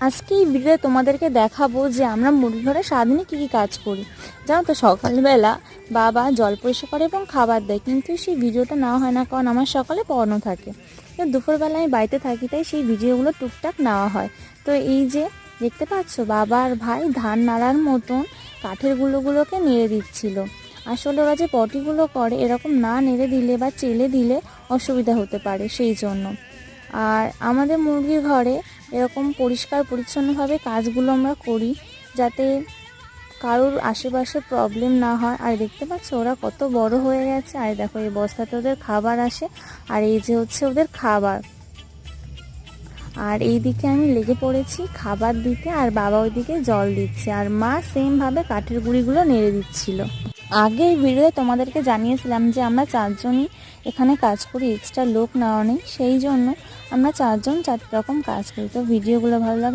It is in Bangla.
আজকে এই ভিডিওতে তোমাদেরকে দেখাবো যে আমরা মুরগি ঘরে সারাদিনে কী কী কাজ করি। জানো তো, সকালবেলা বাবা জল পরিষ্কার করে এবং খাবার দেয়, কিন্তু সেই ভিডিওটা নেওয়া হয় না, কারণ আমার সকালে পড়ানো থাকে। তো দুপুরবেলা আমি বাড়িতে থাকি, তাই সেই ভিডিওগুলো টুকটাক নেওয়া হয়। তো এই যে দেখতে পাচ্ছ, বাবা আর ভাই ধান নাড়ার মতন কাঠের গুঁড়োগুলোকে নেড়ে দিচ্ছিল। আসলে ওরা যে পটিগুলো করে, এরকম না নেড়ে দিলে বা চেলে দিলে অসুবিধা হতে পারে, সেই জন্য। আর আমাদের মুরগির ঘরে এরকম পরিষ্কার পরিচ্ছন্নভাবে কাজগুলো আমরা করি, যাতে কারোর আশেপাশে প্রবলেম না হয়। আর দেখতে পাচ্ছ ওরা কত বড় হয়ে গেছে। আর দেখো, এই বস্তাতে ওদের খাবার আসে, আর এই যে হচ্ছে ওদের খাবার। আর এই দিকে আমি লেগে পড়েছি খাবার দিতে, আর বাবা ওইদিকে জল দিচ্ছে, আর মা সেমভাবে কাঠের গুঁড়িগুলো নেড়ে দিচ্ছিল। আগে এই ভিডিওতে তোমাদেরকে জানিয়েছিলাম যে আমরা 4 জনই এখানে কাজ করি, এক্সট্রা লোক নেওয়া নেই, সেই জন্য আমরা 4 জন 4 রকম কাজ করি। তো ভিডিওগুলো ভালো লাগলে